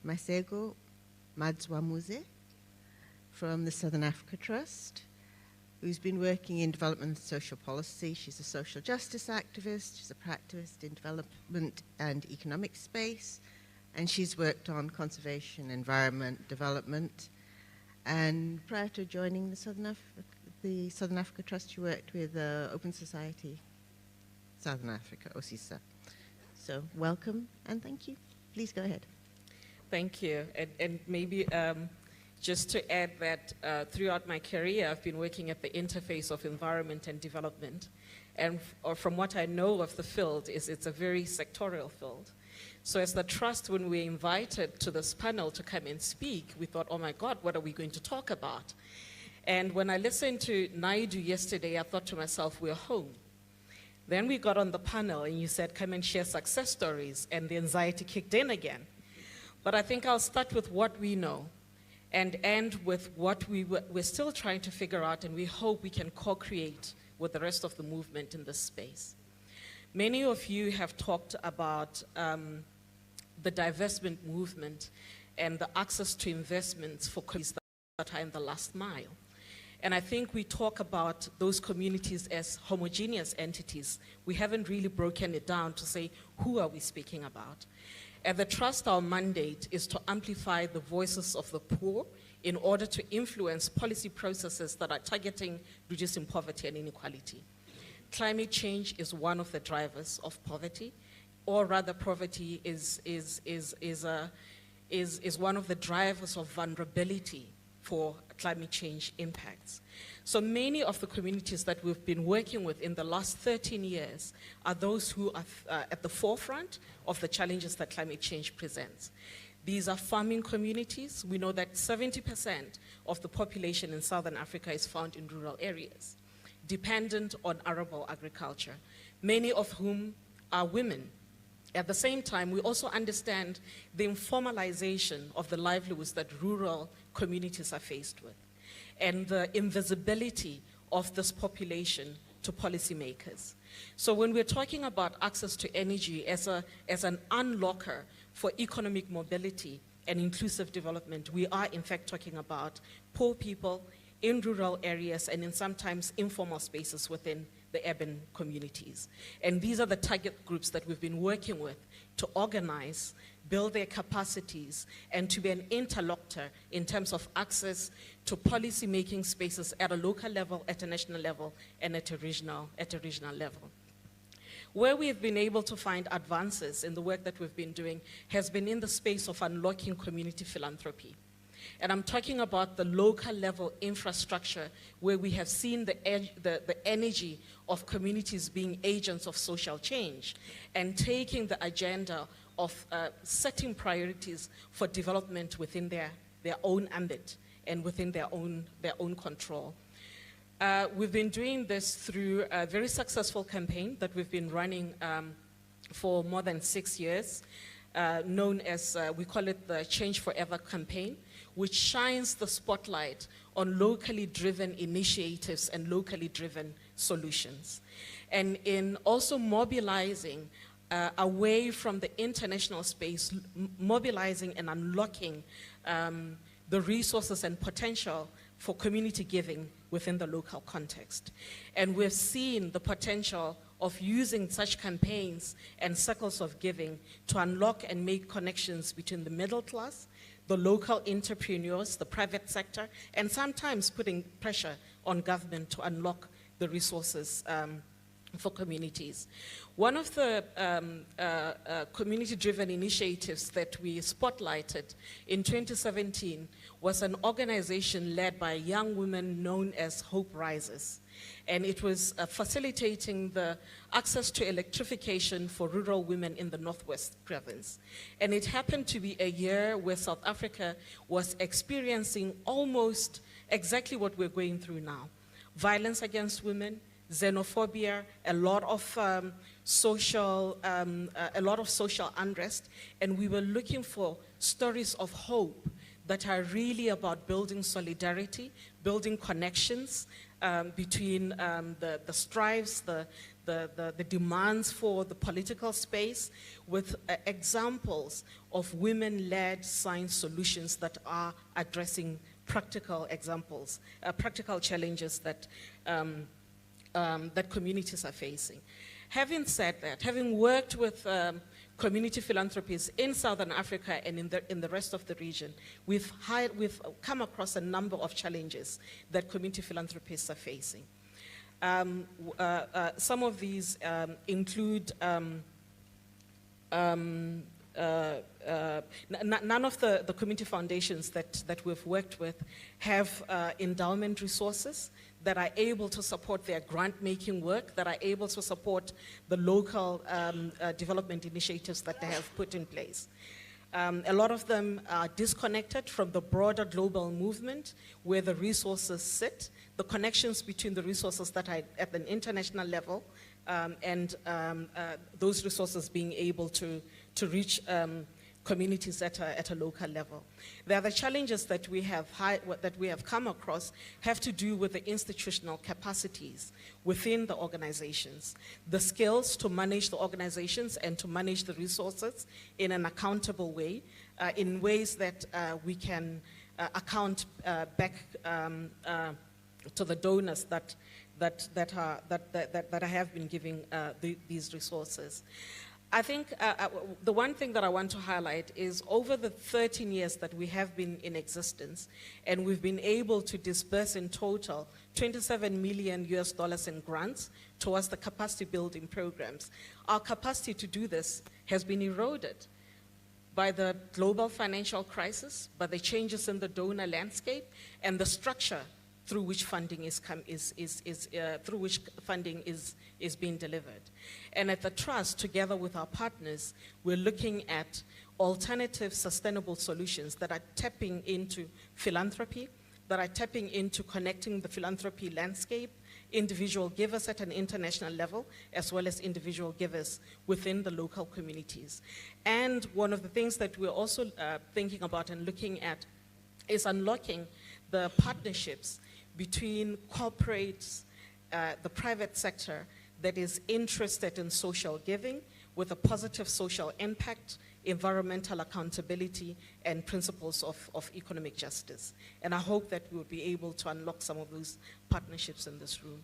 Masego Madzwamuse from the Southern Africa Trust, who's been working in development and social policy. She's a social justice activist, she's a practicist in development and economic space, and she's worked on conservation, environment, development. And prior to joining the Southern Africa Trust, she worked with Open Society Southern Africa, OSISA. So welcome and thank you. Please go ahead. Thank you. And maybe just to add that throughout my career, I've been working at the interface of environment and development. And from what I know of the field, it's a very sectorial field. So as the trust, when we were invited to this panel to come and speak, we thought, oh my God, what are we going to talk about? And when I listened to Naidu yesterday, I thought to myself, we're home. Then we got on the panel and you said, come and share success stories, and the anxiety kicked in again. But I think I'll start with what we know and end with what we're still trying to figure out, and we hope we can co-create with the rest of the movement in this space. Many of you have talked about the divestment movement and the access to investments for communities that are in the last mile. And I think we talk about those communities as homogeneous entities. We haven't really broken it down to say, who are we speaking about? At the Trust, our mandate is to amplify the voices of the poor in order to influence policy processes that are targeting reducing poverty and inequality. Climate change is one of the drivers of poverty, or rather poverty is one of the drivers of vulnerability for climate change impacts. So many of the communities that we've been working with in the last 13 years are those who are at the forefront of the challenges that climate change presents. These are farming communities. We know that 70% of the population in Southern Africa is found in rural areas, dependent on arable agriculture, many of whom are women. At the same time, we also understand the informalization of the livelihoods that rural communities are faced with, and the invisibility of this population to policymakers. So when we're talking about access to energy as an unlocker for economic mobility and inclusive development, we are in fact talking about poor people in rural areas and in sometimes informal spaces within the urban communities. And these are the target groups that we've been working with to organize, build their capacities, and to be an interlocutor in terms of access to policy-making spaces at a local level, at a national level, and at a regional level. Where we've been able to find advances in the work that we've been doing has been in the space of unlocking community philanthropy. And I'm talking about the local level infrastructure where we have seen the energy of communities being agents of social change and taking the agenda of setting priorities for development within their own ambit and within their own control. We've been doing this through a very successful campaign that we've been running for more than 6 years, known as, we call it the Change Forever campaign, which shines the spotlight on locally driven initiatives and locally driven solutions. And in also mobilizing away from the international space, mobilizing and unlocking the resources and potential for community giving within the local context. And we've seen the potential of using such campaigns and circles of giving to unlock and make connections between the middle class, the local entrepreneurs, the private sector, and sometimes putting pressure on government to unlock the resources for communities. One of the community-driven initiatives that we spotlighted in 2017 was an organization led by young women known as Hope Rises. And it was facilitating the access to electrification for rural women in the Northwest province. And it happened to be a year where South Africa was experiencing almost exactly what we're going through now. Violence against women, xenophobia, a lot of social unrest, and we were looking for stories of hope that are really about building solidarity, building connections, between the strives, the demands for the political space, with examples of women-led science solutions that are addressing practical examples, practical challenges that, that communities are facing. Having said that, having worked with community philanthropies in Southern Africa and in the rest of the region, we've come across a number of challenges that community philanthropists are facing. Some of these include none of the community foundations that we've worked with have endowment resources that are able to support their grant-making work, that are able to support the local development initiatives that they have put in place. A lot of them are disconnected from the broader global movement where the resources sit, the connections between the resources that are at an international level, and those resources being able to reach communities at a local level. The other challenges that we have come across have to do with the institutional capacities within the organizations, the skills to manage the organizations and to manage the resources in an accountable way, in ways that we can account back to the donors that have been giving these resources. I think the one thing that I want to highlight is over the 13 years that we have been in existence, and we've been able to disperse in total $27 million in grants towards the capacity building programs. Our capacity to do this has been eroded by the global financial crisis, by the changes in the donor landscape, and the structure through which funding is being delivered. And at the Trust, together with our partners, we're looking at alternative sustainable solutions that are tapping into philanthropy, that are tapping into connecting the philanthropy landscape, individual givers at an international level, as well as individual givers within the local communities. And one of the things that we're also thinking about and looking at is unlocking the partnerships between corporates, the private sector that is interested in social giving with a positive social impact, environmental accountability, and principles of economic justice. And I hope that we'll be able to unlock some of those partnerships in this room.